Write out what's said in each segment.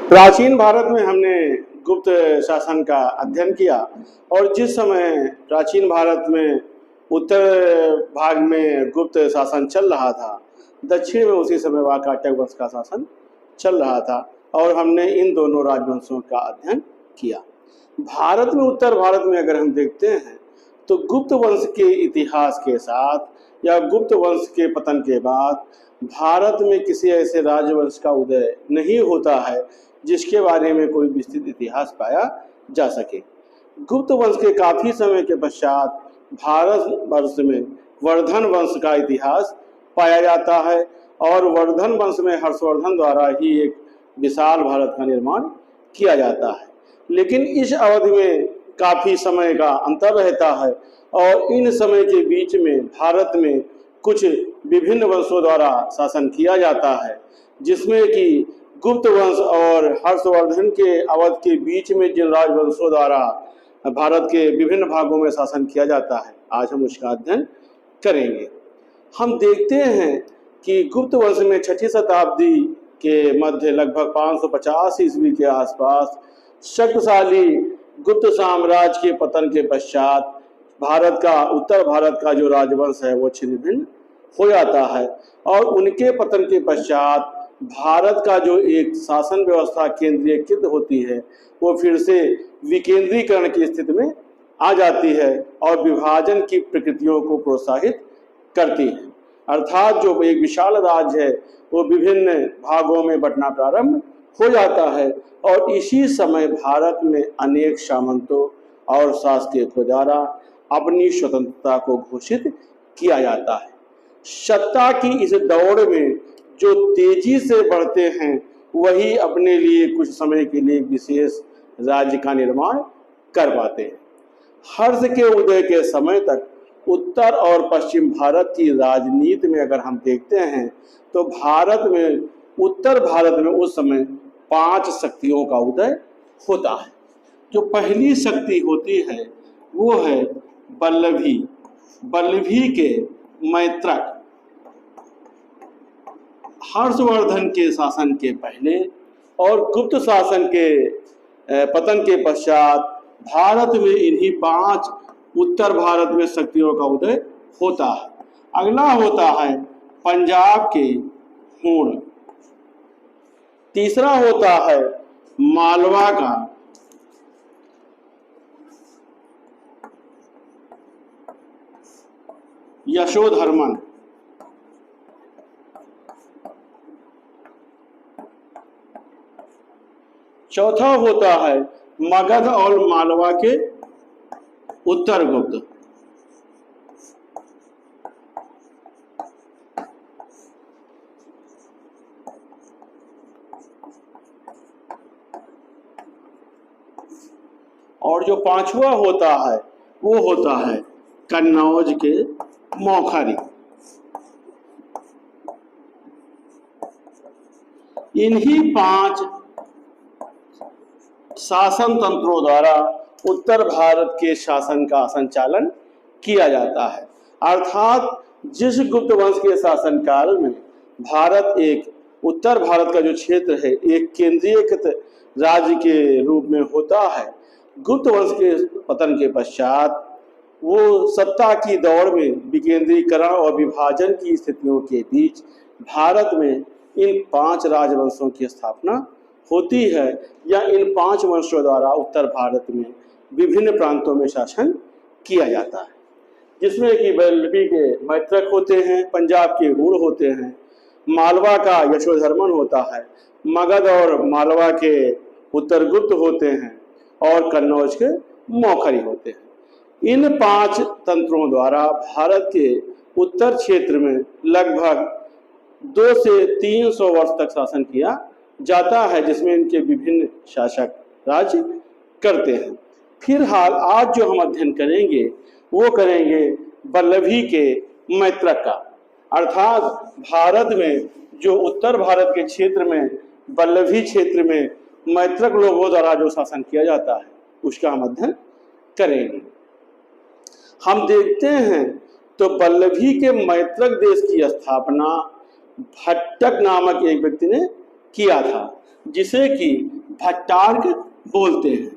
प्राचीन भारत में हमने गुप्त शासन का अध्ययन किया और जिस समय प्राचीन भारत में उत्तर भाग में गुप्त शासन चल रहा था, दक्षिण में उसी समय वाकाटक वंश का शासन चल रहा था और हमने इन दोनों राजवंशों का अध्ययन किया। भारत में, उत्तर भारत में अगर हम देखते हैं तो गुप्त वंश के इतिहास के साथ या गुप्त वंश के पतन के बाद भारत में किसी ऐसे राजवंश का उदय नहीं होता है जिसके बारे में कोई विस्तृत इतिहास पाया जा सके। गुप्त वंश के काफी समय के पश्चात भारत वर्ष में वर्धन वंश का इतिहास पाया जाता है और वर्धन वंश में हर्षवर्धन द्वारा ही एक विशाल भारत का निर्माण किया जाता है। लेकिन इस अवधि में काफी समय का अंतर रहता है और इन समय के बीच में भारत में कुछ विभिन्न वंशों द्वारा शासन किया जाता है, जिसमें कि गुप्त वंश और हर्षवर्धन के अवध के बीच में जिन राजवंशों द्वारा भारत के विभिन्न भागों में शासन किया जाता है, आज हम उसका अध्ययन करेंगे। हम देखते हैं कि गुप्त वंश में 6वीं शताब्दी के मध्य लगभग 550 ईस्वी के आसपास शक्तिशाली गुप्त साम्राज्य के पतन के पश्चात भारत का, उत्तर भारत का जो राजवंश है वो छिन्न भिन्न हो जाता है और उनके पतन के पश्चात भारत का जो एक शासन व्यवस्था केंद्रीकृत होती है वो फिर से विकेंद्रीकरण की स्थिति में आ जाती है और विभाजन की प्रकृतियों को प्रोत्साहित करती है। अर्थात जो एक विशाल राज्य है वो विभिन्न भागों में बंटना प्रारंभ हो जाता है और इसी समय भारत में अनेक सामंतों और शासकों द्वारा अपनी स्वतंत्रता को घोषित किया जाता है। सत्ता की इस दौड़ में जो तेजी से बढ़ते हैं वही अपने लिए कुछ समय के लिए विशेष राज्य का निर्माण कर पाते हैं। हर्ष के उदय के समय तक उत्तर और पश्चिम भारत की राजनीति में अगर हम देखते हैं तो भारत में, उत्तर भारत में उस समय 5 शक्तियों का उदय होता है। जो पहली शक्ति होती है वो है बल्लभी। बल्लभी के मैत्रक हर्षवर्धन के शासन के पहले और गुप्त शासन के पतन के पश्चात भारत में इन्हीं 5 उत्तर भारत में शक्तियों का उदय होता है। अगला होता है पंजाब के हूण। तीसरा होता है मालवा का यशोधर्मन। चौथा होता है मगध और मालवा के उत्तर गुप्त। और जो 5वां होता है वो होता है कन्नौज के मौखरी। इन्हीं 5 शासन तंत्रों द्वारा उत्तर भारत के शासन का संचालन किया जाता है। अर्थात जिस गुप्त वंश के शासन काल में भारत एक, उत्तर भारत का जो क्षेत्र है एक केंद्रीकृत राज्य के रूप में होता है, गुप्त वंश के पतन के पश्चात वो सत्ता की दौड़ में विकेंद्रीकरण और विभाजन की स्थितियों के बीच भारत में इन 5 राजवंशों की स्थापना होती है या इन 5 वंशों द्वारा उत्तर भारत में विभिन्न प्रांतों में शासन किया जाता है, जिसमें कि बल्लभी के मैत्रक होते हैं, पंजाब के हूण होते हैं, मालवा का यशोधर्मन होता है, मगध और मालवा के उत्तर गुप्त होते हैं और कन्नौज के मौखरी होते हैं। इन 5 तंत्रों द्वारा भारत के उत्तर क्षेत्र में लगभग 200 से 300 वर्ष तक शासन किया जाता है, जिसमें इनके विभिन्न शासक राज्य करते हैं। फिलहाल आज जो हम अध्ययन करेंगे वो करेंगे बल्लभी के मैत्रक का। अर्थात भारत में जो उत्तर भारत के क्षेत्र में बल्लभी क्षेत्र में मैत्रक लोगों द्वारा जो शासन किया जाता है उसका हम अध्ययन करेंगे। हम देखते हैं तो बल्लभी के मैत्रक देश की स्थापना भट्टक नामक एक व्यक्ति ने किया था। जिसे कि भट्टार्क बोलते हैं।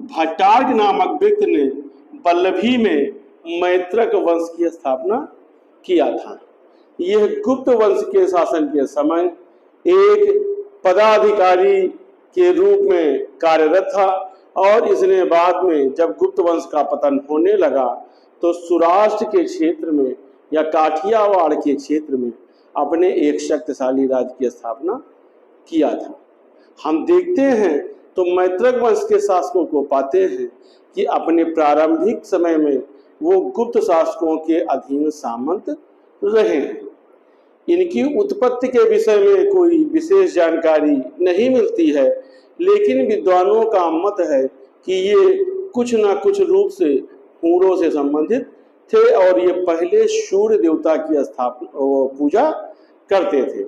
भट्टार्क नामक व्यक्ति ने वल्लभी में मैत्रक वंश की स्थापना किया था। यह गुप्त वंश के शासन के समय एक पदाधिकारी के रूप में कार्यरत था और इसने बाद में जब गुप्त वंश का पतन होने लगा तो सौराष्ट्र के क्षेत्र में या काठियावाड़ के क्षेत्र में अपने एक शक्तिशाली राज्य की स्थापना किया था। हम देखते हैं तो मैत्रक वंश के शासकों को पाते हैं कि अपने प्रारंभिक समय में वो गुप्त शासकों के अधीन सामंत रहे हैं। इनकी उत्पत्ति के विषय में कोई विशेष जानकारी नहीं मिलती है, लेकिन विद्वानों का मत है कि ये कुछ न कुछ रूप से हूरों से संबंधित थे और ये पहले सूर्य देवता की पूजा करते थे।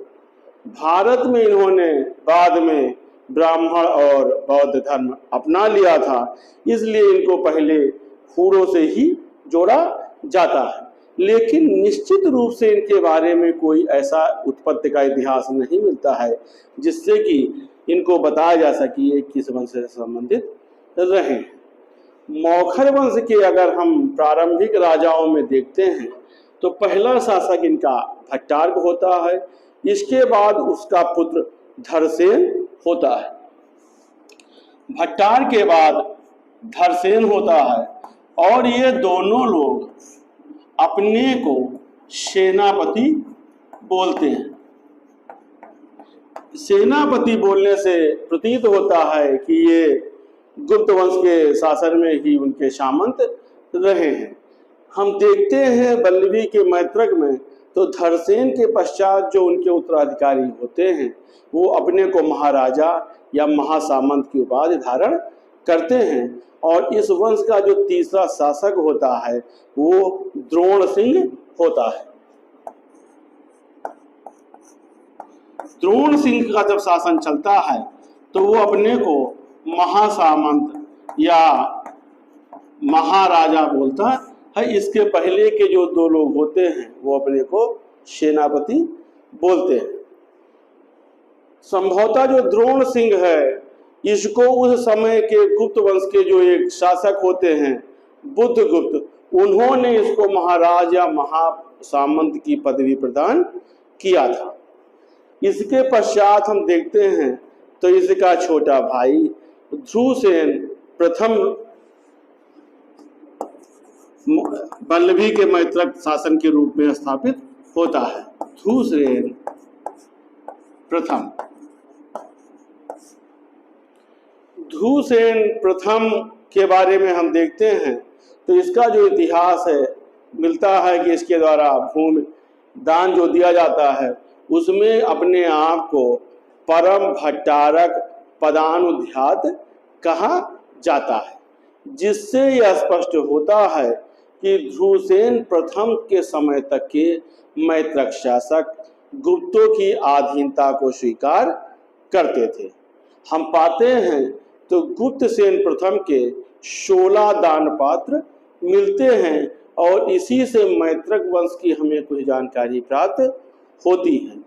भारत में इन्होंने बाद में ब्राह्मण और बौद्ध धर्म अपना लिया था, इसलिए इनको पहले हूरों से ही जोड़ा जाता है, लेकिन निश्चित रूप से इनके बारे में कोई ऐसा उत्पत्ति का इतिहास नहीं मिलता है जिससे कि इनको बताया जा सके ये किस वंश से संबंधित रहे। मौखर वंश के अगर हम प्रारंभिक राजाओं में देखते हैं तो पहला शासक इनका भट्टार्क होता है, इसके बाद उसका पुत्र धरसेन होता है। भट्टार्क के बाद धरसेन होता है और ये दोनों लोग अपने को सेनापति बोलते हैं। सेनापति बोलने से प्रतीत होता है कि ये गुप्त वंश के शासन में ही उनके सामंत रहे हैं। हम देखते हैं वल्लभी के मैत्रक में तो धरसेन के पश्चात जो उनके उत्तराधिकारी होते हैं वो अपने को महाराजा या महासामंत की उपाधि धारण करते हैं और इस वंश का जो तीसरा शासक होता है वो द्रोण सिंह होता है। द्रोण सिंह का जब शासन चलता है तो वो अपने को महासामंत या महाराजा बोलता है। इसके पहले के जो दो लोग होते हैं वो अपने को सेनापति बोलते हैं। संभवतः जो द्रोण सिंह है इसको उस समय के गुप्त वंश के जो एक शासक होते हैं बुद्धगुप्त, उन्होंने इसको महाराज या महासामंत की पदवी प्रदान किया था। इसके पश्चात हम देखते हैं तो इसका छोटा भाई ध्रुवसेन प्रथम वल्लभी के मैत्रक शासन के रूप में स्थापित होता है। ध्रुवसेन प्रथम। ध्रुवसेन प्रथम के बारे में हम देखते हैं तो इसका जो इतिहास है मिलता है कि इसके द्वारा भूमि दान जो दिया जाता है उसमें अपने आप को परम भट्टारक पदानुध्यात कहा जाता है, जिससे यह स्पष्ट होता है कि ध्रुवसेन प्रथम के समय तक के मैत्रक शासक गुप्तों की अधीनता को स्वीकार करते थे। हम पाते हैं तो गुप्तसेन प्रथम के 16 दान पात्र मिलते हैं और इसी से मैत्रक वंश की हमें कुछ जानकारी प्राप्त होती है।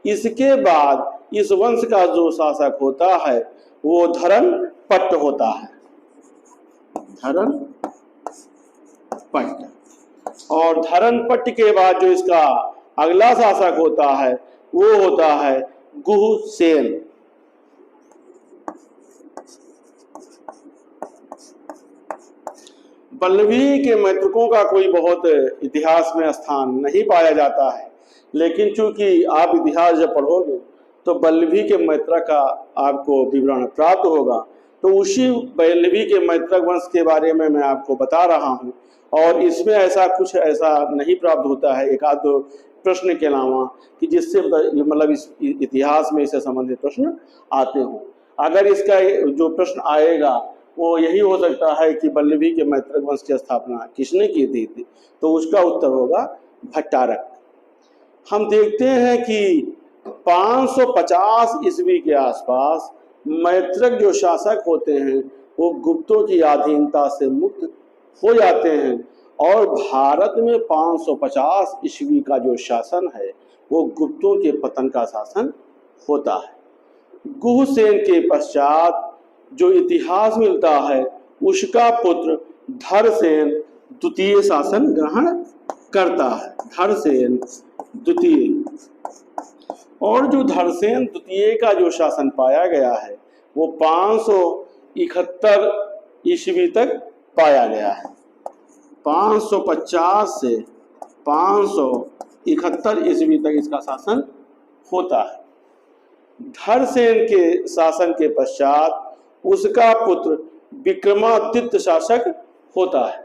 इसके बाद इस वंश का जो शासक होता है वो धरनपट्ट होता है। धरनपट्ट। और धरनपट्ट के बाद जो इसका अगला शासक होता है वो होता है गुहसेन। वल्लभी के मैत्रकों का कोई बहुत इतिहास में स्थान नहीं पाया जाता है, लेकिन चूंकि आप इतिहास जब पढ़ोगे तो वल्लभी के मैत्रक का आपको विवरण प्राप्त होगा। तो उसी वल्लभी के मैत्रक वंश के बारे में मैं आपको बता रहा हूँ और इसमें ऐसा कुछ ऐसा नहीं प्राप्त होता है एक आध दो प्रश्न के अलावा कि जिससे मतलब इस इतिहास में इससे संबंधित प्रश्न आते हों। अगर इसका जो प्रश्न आएगा वो यही हो सकता है कि वल्लभी के मैत्रक वंश की स्थापना किसने की थी, तो उसका उत्तर होगा भट्टारक। हम देखते हैं कि 550 ईस्वी के आसपास मैत्रक जो शासक होते हैं वो गुप्तों की अधीनता से मुक्त हो जाते हैं और भारत में 550 ईस्वी का जो शासन है वो गुप्तों के पतन का शासन होता है। गुहसेन के पश्चात जो इतिहास मिलता है उसका पुत्र धरसेन द्वितीय शासन ग्रहण करता है। धरसेन द्वितीय, और जो धरसेन द्वितीय का जो शासन पाया गया है वो 571 ईस्वी तक पाया गया है। 550 से 571 ईस्वी तक इसका शासन होता है। धरसेन के शासन के पश्चात उसका पुत्र विक्रमादित्य शासक होता है।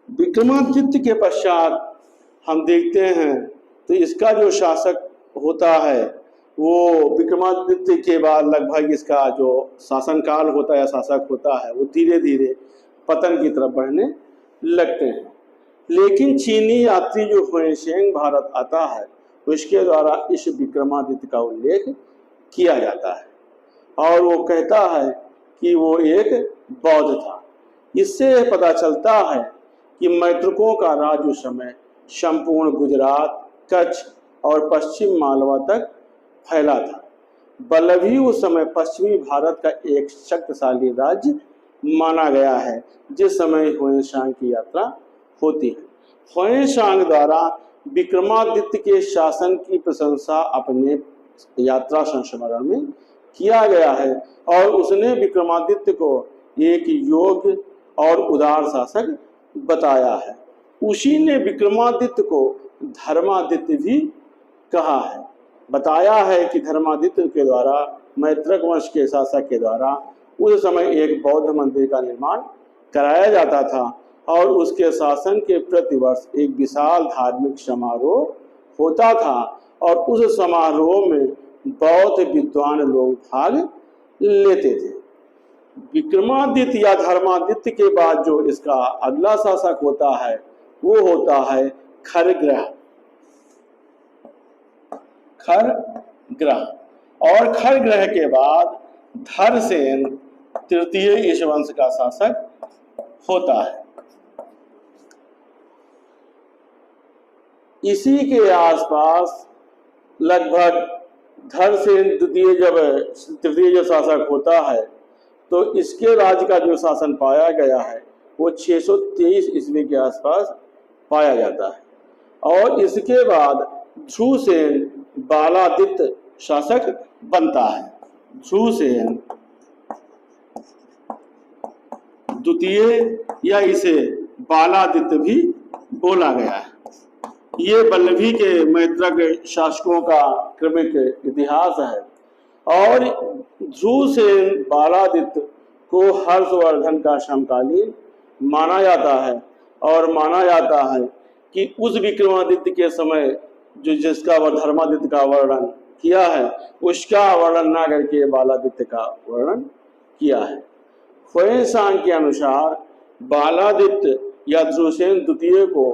विक्रमादित्य के पश्चात हम देखते हैं तो इसका जो शासक होता है वो विक्रमादित्य के बाद लगभग इसका जो शासनकाल होता है या शासक होता है वो धीरे धीरे पतन की तरफ बढ़ने लगते हैं। लेकिन चीनी यात्री जो हुएशेंग भारत आता है उसके द्वारा इस विक्रमादित्य का उल्लेख किया जाता है और वो कहता है कि वो एक बौद्ध था। इससे पता चलता है कि मैत्रकों का राज उस समय संपूर्ण गुजरात, कच्छ और पश्चिम मालवा तक फैला था। बल्लभी उस समय पश्चिमी भारत का एक शक्तिशाली राज्य माना गया है जिस समय हुएनसांग की यात्रा होती है। हुएनसांग द्वारा विक्रमादित्य के शासन की प्रशंसा अपने यात्रा संस्मरण में किया गया है और उसने विक्रमादित्य को एक योग्य और उदार शासक बताया है। उसी ने विक्रमादित्य को धर्मादित्य भी कहा है। बताया है कि धर्मादित्य के द्वारा मैत्रक वंश के शासक के द्वारा उस समय एक बौद्ध मंदिर का निर्माण कराया जाता था और उसके शासन के प्रतिवर्ष एक विशाल धार्मिक समारोह होता था और उस समारोह में बौद्ध विद्वान लोग भाग लेते थे। विक्रमादित्य या धर्मादित्य के बाद जो इसका अगला शासक होता है वो होता है खरग्रह। खरग्रह, और खरग्रह के बाद धरसेन तृतीय इस वंश का शासक होता है। इसी के आसपास लगभग धरसेन तृतीय जो शासक होता है तो इसके राज्य का जो शासन पाया गया है वो 623 ईस्वी के आसपास पाया जाता है और इसके बाद ध्रुवसेन बालादित्य शासक बनता है। ध्रुवसेन द्वितीय या इसे बालादित्य भी बोला गया है। ये बल्लभी के मैत्रक शासकों का क्रमिक इतिहास है और ध्रुवसेन बालादित्य को हर्षवर्धन का समकालीन माना जाता है और माना जाता है कि उस विक्रमादित्य के समय जो जिसका धर्मादित्य का वर्णन किया है उसका वर्णन न करके बालादित्य का वर्णन किया है। हुएनसांग के अनुसार बालादित्य या ध्रुवसेन द्वितीय को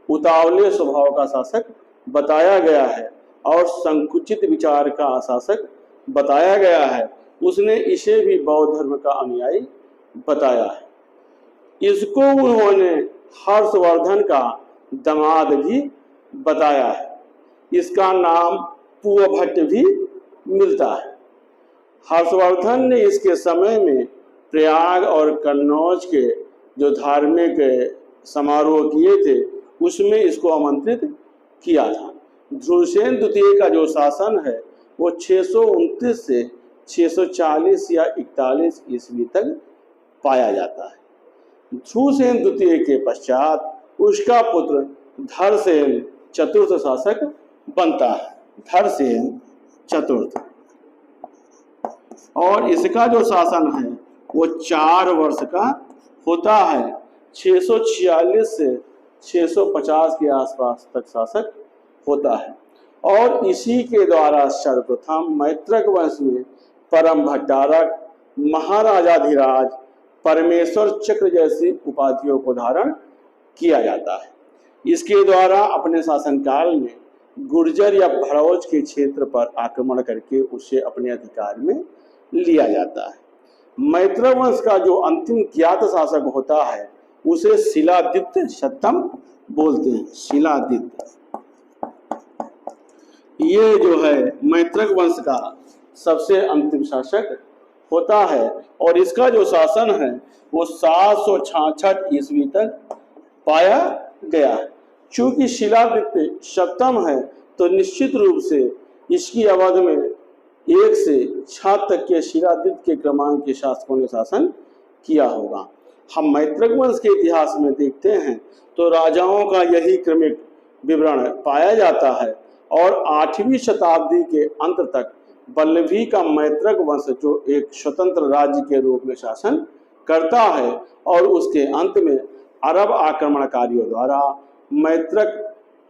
उतावले स्वभाव का शासक बताया गया है और संकुचित विचार का शासक बताया गया है। उसने इसे भी बौद्ध धर्म का अनुयायी बताया है। इसको उन्होंने हर्षवर्धन का दामाद भी बताया है। इसका नाम पुवभट्ट भी मिलता है। हर्षवर्धन ने इसके समय में प्रयाग और कन्नौज के जो धार्मिक समारोह किए थे उसमें इसको आमंत्रित किया था। ध्रुवसेन द्वितीय का जो शासन है वो 629 से 640 या 41 ईस्वी तक पाया जाता है। ध्रुवसेन द्वितीय के पश्चात उसका पुत्र धरसेन चतुर्थ शासक बनता है। धरसेन चतुर्थ, और इसका जो शासन है वो 4 वर्ष का होता है। 646 से 650 के आसपास तक शासक होता है और इसी के द्वारा सर्वप्रथम मैत्रक वंश में परम भट्टारक, महाराजाधिराज, परमेश्वर चक्र जैसी उपाधियों को धारण किया जाता है। इसके द्वारा अपने शासनकाल में गुर्जर या भड़ौच के क्षेत्र पर आक्रमण करके उसे अपने अधिकार में लिया जाता है। मैत्रक वंश का जो अंतिम ज्ञात शासक होता है उसे शिलादित्य शतम बोलते हैं। शिलादित्य, ये जो है मैत्रक वंश का सबसे अंतिम शासक होता है और इसका जो शासन है वो 766 ईस्वी तक पाया गया। चूंकि शिलादित्य सप्तम है तो निश्चित रूप से इसकी अवधि में 1 से 6 तक के शिलादित्य के क्रमांक के शासकों ने शासन किया होगा। हम मैत्रक वंश के इतिहास में देखते हैं तो राजाओं का यही क्रमिक विवरण पाया जाता है और 8वीं शताब्दी के अंत तक बल्लभी का मैत्रक वंश जो एक स्वतंत्र राज्य के रूप में शासन करता है और उसके अंत में अरब आक्रमणकारियों द्वारा मैत्रक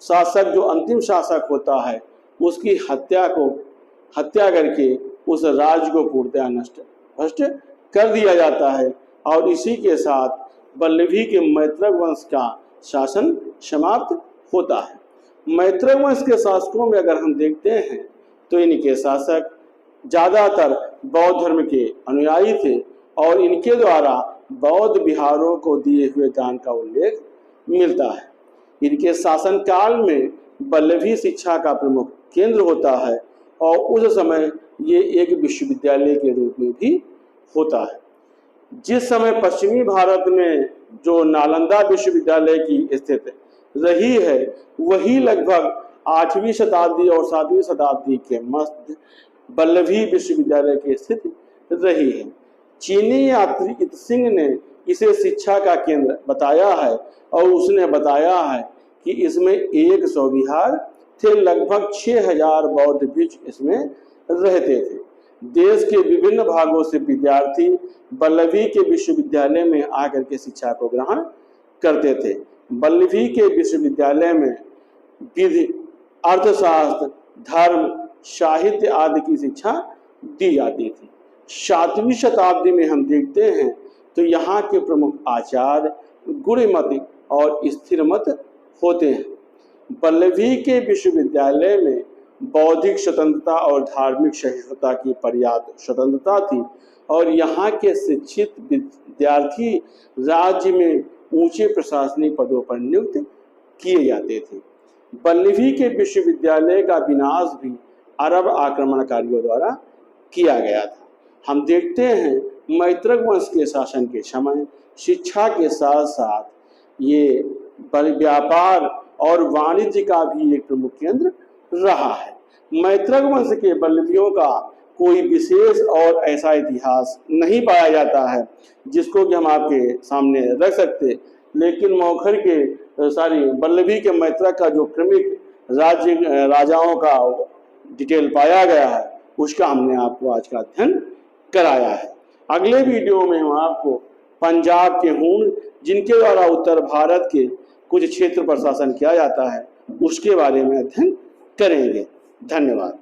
शासक जो अंतिम शासक होता है उसकी हत्या करके उस राज्य को पूर्णतः नष्ट कर दिया जाता है और इसी के साथ बल्लभी के मैत्रक वंश का शासन समाप्त होता है। मैत्रक वंश के शासकों में अगर हम देखते हैं तो इनके शासक ज़्यादातर बौद्ध धर्म के अनुयायी थे और इनके द्वारा बौद्ध विहारों को दिए हुए दान का उल्लेख मिलता है। इनके शासनकाल में बल्लभी शिक्षा का प्रमुख केंद्र होता है और उस समय ये एक विश्वविद्यालय के रूप में भी होता है। जिस समय पश्चिमी भारत में जो नालंदा विश्वविद्यालय की स्थिति रही है वही लगभग 8वीं शताब्दी और 7वीं शताब्दी के मध्य बल्लभी विश्वविद्यालय की स्थिति रही है। चीनी यात्री इत्सिंग ने इसे शिक्षा का केंद्र बताया है और उसने बताया है कि इसमें 100 विहार थे, लगभग 6000 बौद्ध भिक्षु इसमें रहते थे। देश के विभिन्न भागों से विद्यार्थी बल्लभी के विश्वविद्यालय में आकर के शिक्षा को ग्रहण करते थे। बल्लभी के विश्वविद्यालय में विधि, अर्थशास्त्र, धर्म, साहित्य आदि की शिक्षा दी जाती थी। 7वीं शताब्दी में हम देखते हैं तो यहाँ के प्रमुख आचार्य गुणमति और स्थिरमत होते हैं। बल्लभी के विश्वविद्यालय में बौद्धिक स्वतंत्रता और धार्मिक सहिष्णुता की पर्याप्त स्वतंत्रता थी और यहाँ के शिक्षित विद्यार्थी राज्य में ऊंचे प्रशासनिक पदों पर नियुक्त किए जाते थे। बल्लभी के विश्वविद्यालय का विनाश भी अरब आक्रमणकारियों द्वारा किया गया था। हम देखते हैं मैत्रक वंश के शासन के समय शिक्षा के साथ साथ ये व्यापार और वाणिज्य का भी एक प्रमुख केंद्र रहा है। मैत्रक वंश के बल्लभियों का कोई विशेष और ऐसा इतिहास नहीं पाया जाता है जिसको कि हम आपके सामने रख सकते, लेकिन मौखर के बल्लभी के मैत्रक का जो क्रमिक राजाओं का डिटेल पाया गया है उसका हमने आपको आज का अध्ययन कराया है। अगले वीडियो में हम आपको पंजाब के हूण जिनके द्वारा उत्तर भारत के कुछ क्षेत्र पर शासन किया जाता है उसके बारे में अध्ययन करेंगे। धन्यवाद।